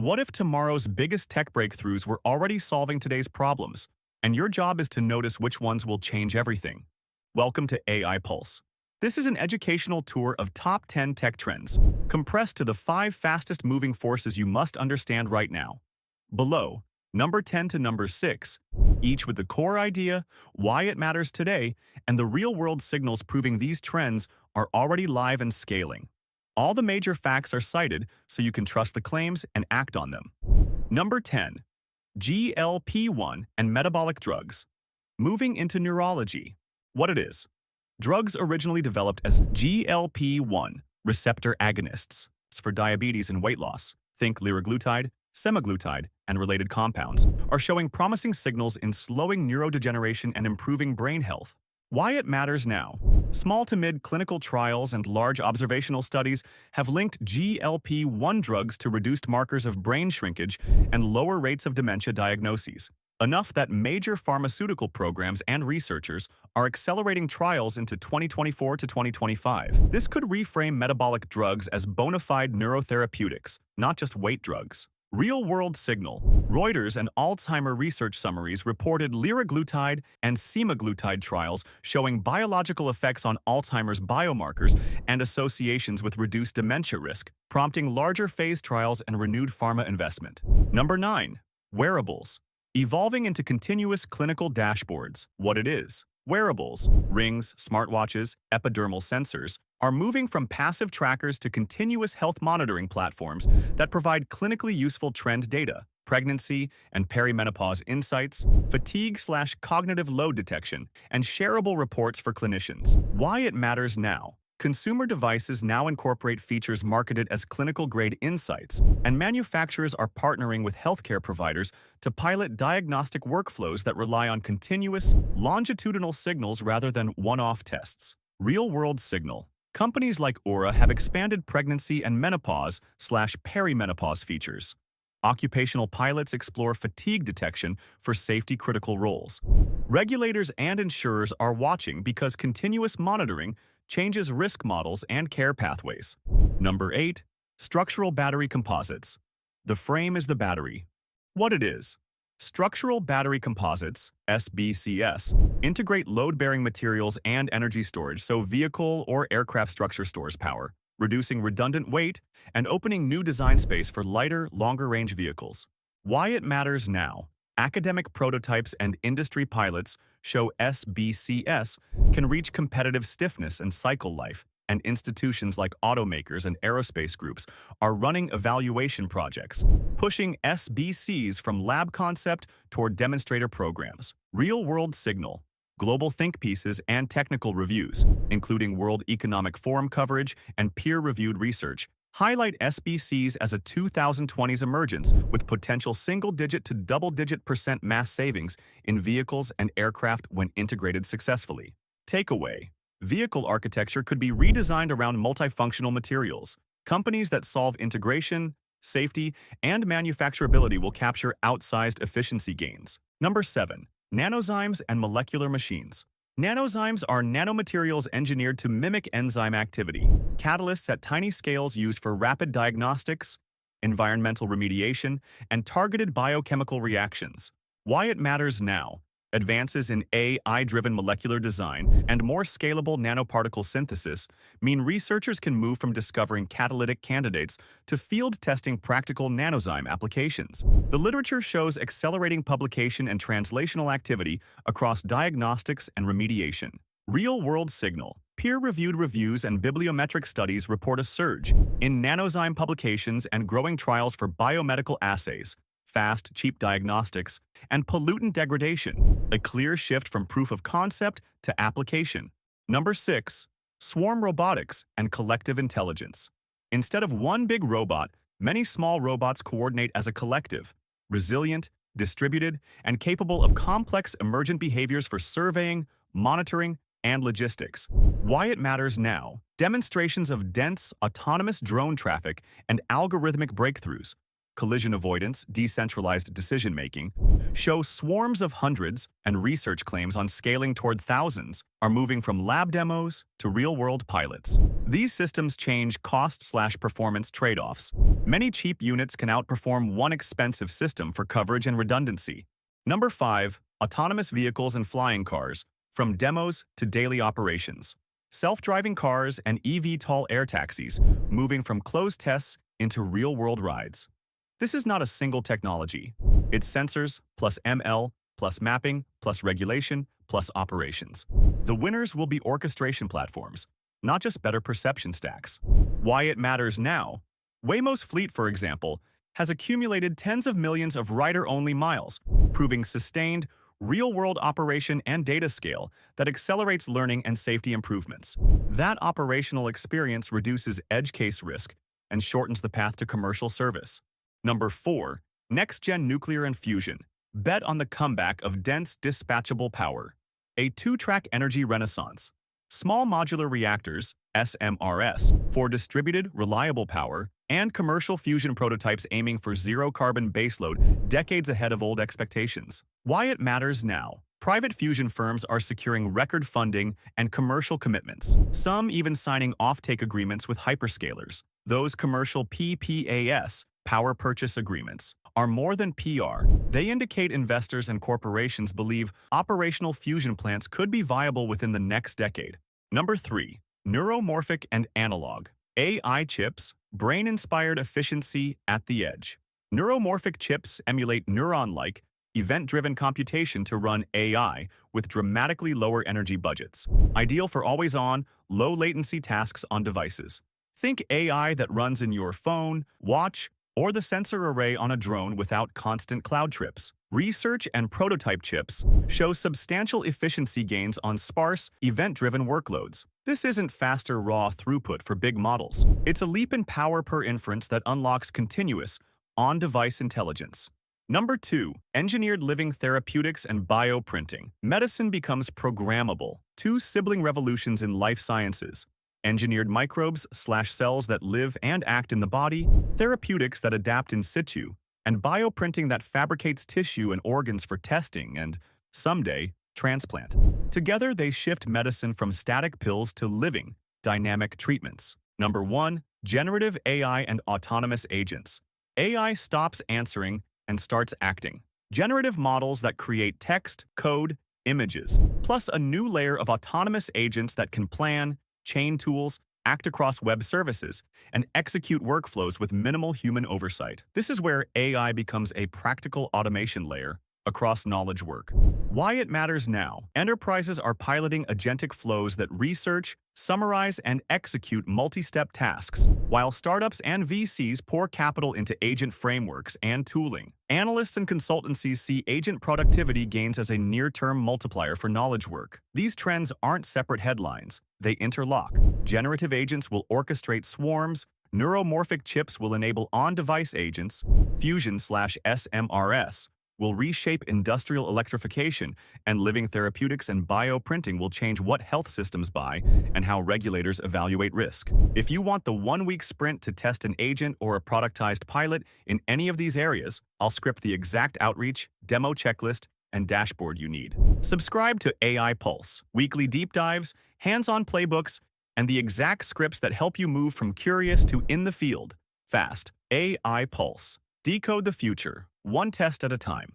What if tomorrow's biggest tech breakthroughs were already solving today's problems, and your job is to notice which ones will change everything? Welcome to AI Pulse. This is an educational tour of top 10 tech trends, compressed to the 5 fastest moving forces you must understand right now. Below, number 10 to number 6, each with the core idea, why it matters today, and the real-world signals proving these trends are already live and scaling. All the major facts are cited so you can trust the claims and act on them. Number 10. GLP-1 and metabolic drugs. Moving into neurology. What it is. Drugs originally developed as GLP-1 receptor agonists for diabetes and weight loss, think liraglutide, semaglutide, and related compounds, are showing promising signals in slowing neurodegeneration and improving brain health. Why it matters now. Small to mid clinical trials and large observational studies have linked GLP-1 drugs to reduced markers of brain shrinkage and lower rates of dementia diagnoses, enough that major pharmaceutical programs and researchers are accelerating trials into 2024 to 2025. This could reframe metabolic drugs as bona fide neurotherapeutics, not just weight drugs. Real-world signal. Reuters and Alzheimer research summaries reported liraglutide and semaglutide trials showing biological effects on Alzheimer's biomarkers and associations with reduced dementia risk, prompting larger phase trials and renewed pharma investment. Number 9. Wearables. Evolving into continuous clinical dashboards. What it is. Wearables, rings, smartwatches, epidermal sensors, are moving from passive trackers to continuous health monitoring platforms that provide clinically useful trend data, pregnancy and perimenopause insights, fatigue/cognitive load detection, and shareable reports for clinicians. Why it matters now. Consumer devices now incorporate features marketed as clinical-grade insights, and manufacturers are partnering with healthcare providers to pilot diagnostic workflows that rely on continuous, longitudinal signals rather than one-off tests. Real-world signal. Companies like Aura have expanded pregnancy and menopause/perimenopause features. Occupational pilots explore fatigue detection for safety-critical roles. Regulators and insurers are watching because continuous monitoring changes risk models and care pathways. Number 8. Structural battery composites. The frame is the battery. What it is. Structural battery composites, SBCS, integrate load-bearing materials and energy storage so vehicle or aircraft structure stores power, reducing redundant weight and opening new design space for lighter, longer-range vehicles. Why it matters now. Academic prototypes and industry pilots show SBCS can reach competitive stiffness and cycle life, and institutions like automakers and aerospace groups are running evaluation projects, pushing SBCs from lab concept toward demonstrator programs. Real-world signal. Global think pieces and technical reviews, including World Economic Forum coverage and peer-reviewed research, highlight SBCs as a 2020s emergence with potential single-digit to double-digit % mass savings in vehicles and aircraft when integrated successfully. Takeaway. Vehicle architecture could be redesigned around multifunctional materials. Companies that solve integration, safety, and manufacturability will capture outsized efficiency gains. Number 7. Nanozymes and molecular machines. Nanozymes are nanomaterials engineered to mimic enzyme activity, catalysts at tiny scales used for rapid diagnostics, environmental remediation, and targeted biochemical reactions. Why it matters now. Advances in AI-driven molecular design and more scalable nanoparticle synthesis mean researchers can move from discovering catalytic candidates to field-testing practical nanozyme applications. The literature shows accelerating publication and translational activity across diagnostics and remediation. Real-world signal. Peer-reviewed reviews and bibliometric studies report a surge in nanozyme publications and growing trials for biomedical assays, fast, cheap diagnostics, and pollutant degradation, a clear shift from proof of concept to application. Number 6. Swarm robotics and collective intelligence. Instead of one big robot, many small robots coordinate as a collective, resilient, distributed, and capable of complex emergent behaviors for surveying, monitoring, and logistics. Why it matters now. Demonstrations of dense, autonomous drone traffic and algorithmic breakthroughs collision avoidance, decentralized decision-making, show swarms of hundreds, and research claims on scaling toward thousands are moving from lab demos to real-world pilots. These systems change cost/performance trade-offs. Many cheap units can outperform one expensive system for coverage and redundancy. Number 5. Autonomous vehicles and flying cars, from demos to daily operations. Self-driving cars and eVTOL air taxis, moving from closed tests into real-world rides. This is not a single technology. It's sensors, plus ML, plus mapping, plus regulation, plus operations. The winners will be orchestration platforms, not just better perception stacks. Why it matters now? Waymo's fleet, for example, has accumulated tens of millions of rider-only miles, proving sustained, real-world operation and data scale that accelerates learning and safety improvements. That operational experience reduces edge case risk and shortens the path to commercial service. Number 4. Next-gen nuclear and fusion. Bet on the comeback of dense dispatchable power. A two-track energy renaissance. Small modular reactors, SMRs, for distributed, reliable power, and commercial fusion prototypes aiming for zero-carbon baseload decades ahead of old expectations. Why it matters now. Private fusion firms are securing record funding and commercial commitments, some even signing offtake agreements with hyperscalers. Those commercial PPAS, power purchase agreements, are more than PR. They indicate investors and corporations believe operational fusion plants could be viable within the next decade. Number 3. Neuromorphic and analog. AI chips, brain-inspired efficiency at the edge. Neuromorphic chips emulate neuron-like, event-driven computation to run AI with dramatically lower energy budgets, ideal for always-on, low-latency tasks on devices. Think AI that runs in your phone, watch, or the sensor array on a drone without constant cloud trips. Research and prototype chips show substantial efficiency gains on sparse, event-driven workloads. This isn't faster raw throughput for big models. It's a leap in power per inference that unlocks continuous, on-device intelligence. Number 2. Engineered living therapeutics and bioprinting. Medicine becomes programmable. Two sibling revolutions in life sciences. Engineered microbes/cells that live and act in the body, therapeutics that adapt in situ, and bioprinting that fabricates tissue and organs for testing and, someday, transplant. Together, they shift medicine from static pills to living, dynamic treatments. Number 1. Generative AI and autonomous agents. AI stops answering and starts acting. Generative models that create text, code, images, plus a new layer of autonomous agents that can plan, chain tools, act across web services, and execute workflows with minimal human oversight. This is where AI becomes a practical automation layer across knowledge work. Why it matters now. Enterprises are piloting agentic flows that research, summarize, and execute multi-step tasks, while startups and VCs pour capital into agent frameworks and tooling. Analysts and consultancies see agent productivity gains as a near-term multiplier for knowledge work. These trends aren't separate headlines. They interlock. Generative agents will orchestrate swarms, neuromorphic chips will enable on-device agents, fusion/SMRS will reshape industrial electrification, and living therapeutics and bioprinting will change what health systems buy and how regulators evaluate risk. If you want the one-week sprint to test an agent or a productized pilot in any of these areas, I'll script the exact outreach, demo checklist, and dashboard you need. Subscribe to AI Pulse, weekly deep dives, hands-on playbooks, and the exact scripts that help you move from curious to in the field, fast. AI Pulse. Decode the future, one test at a time.